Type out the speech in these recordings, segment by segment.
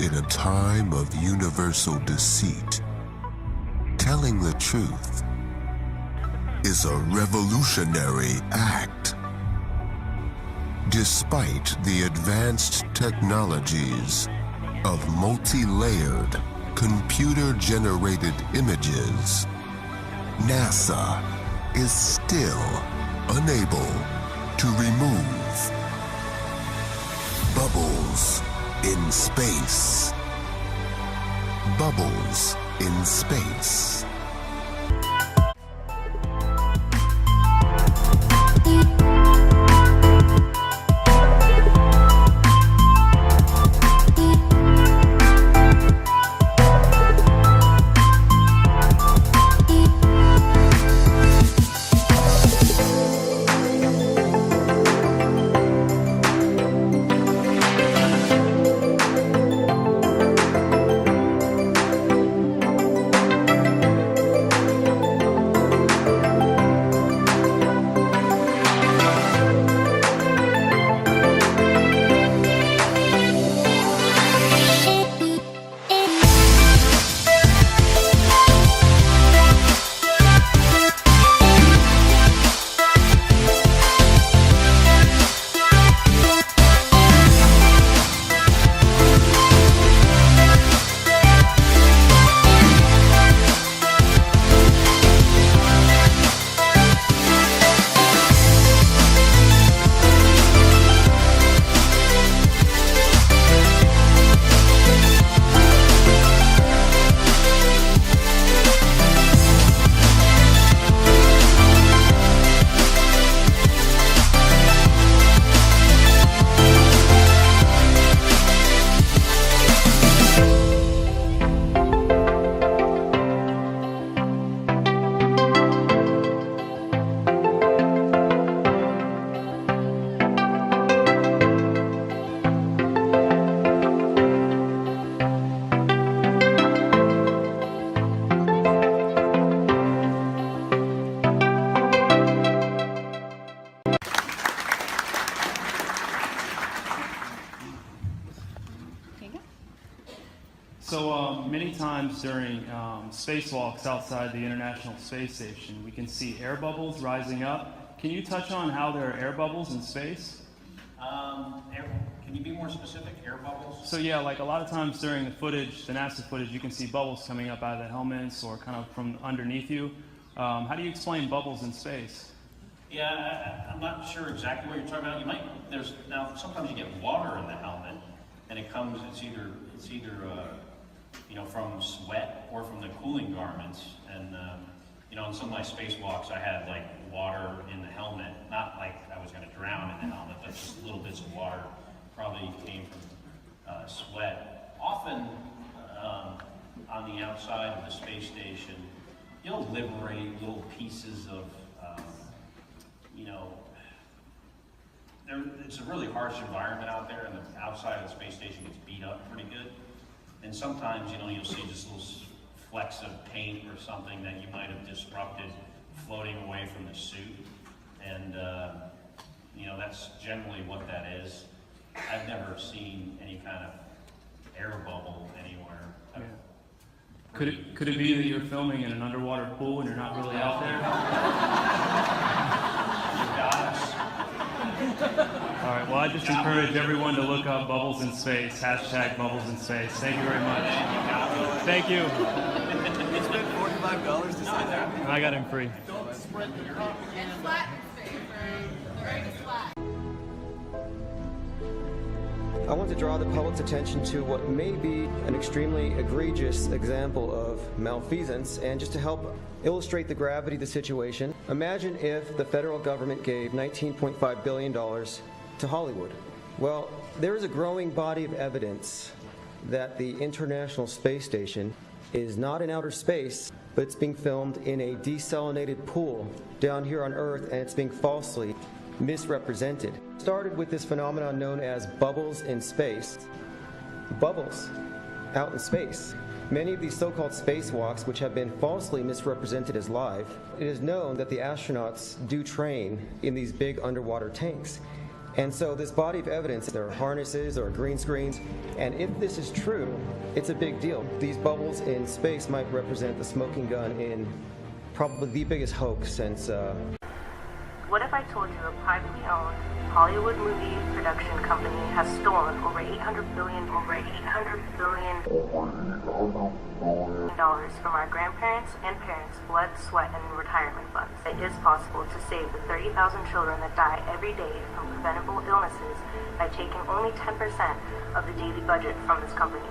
In a time of universal deceit, telling the truth is a revolutionary act. Despite the advanced technologies of multi-layered, computer-generated images, NASA is still unable to remove bubbles in space. Bubbles in space. So many times during spacewalks outside the International Space Station, we can see air bubbles rising up. Can you touch on how there are air bubbles in space? Can you be more specific? Air bubbles? So yeah, like a lot of times during the footage, the NASA footage, you can see bubbles coming up out of the helmets or kind of from underneath you. How do you explain bubbles in space? Yeah, I'm not sure exactly what you're talking about. Now sometimes you get water in the helmet, and it's either from sweat or from the cooling garments. And in some of my spacewalks, I had like water in the helmet, not like I was going to drown in the helmet, but just little bits of water probably came from sweat. Often on the outside of the space station, you'll liberate little pieces of, it's a really harsh environment out there, and the outside of the space station gets beat up pretty good. And sometimes, you'll see just little flecks of paint or something that you might have disrupted floating away from the suit. And, that's generally what that is. I've never seen any kind of air bubble anywhere. Yeah. Could it be that you're filming in an underwater pool and you're not really out there? All right, well, I just encourage everyone to look up bubbles in space, #bubbles in space. Thank you very much. Thank you. You spent $45 to say that? And I got him free. Don't spread the copy. And flat in space, right? Very flat. I want to draw the public's attention to what may be an extremely egregious example of malfeasance, and just to help illustrate the gravity of the situation, imagine if the federal government gave $19.5 billion to Hollywood. Well, there is a growing body of evidence that the International Space Station is not in outer space, but it's being filmed in a desalinated pool down here on Earth, and it's being falsely misrepresented. Started with this phenomenon known as bubbles in space. Bubbles out in space. Many of these so-called spacewalks, which have been falsely misrepresented as live, it is known that the astronauts do train in these big underwater tanks. And so this body of evidence, there are harnesses, there are green screens, and if this is true, it's a big deal. These bubbles in space might represent the smoking gun in probably the biggest hoax since... What if I told you a privately owned Hollywood movie production company has stolen over $800 billion from our grandparents and parents' blood, sweat, and retirement funds? It is possible to save the 30,000 children that die every day from preventable illnesses by taking only 10% of the daily budget from this company.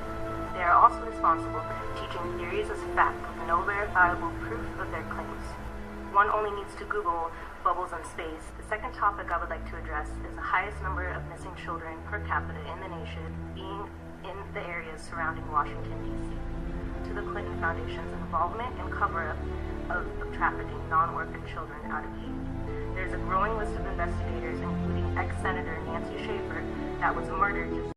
They are also responsible for teaching theories as fact with no verifiable proof of their claims. One only needs to Google bubbles in space. The second topic I would like to address is the highest number of missing children per capita in the nation being in the areas surrounding Washington, D.C. To the Clinton Foundation's involvement and cover-up of trafficking non-orphan children out of Haiti. There's a growing list of investigators, including ex-Senator Nancy Schaefer, that was murdered just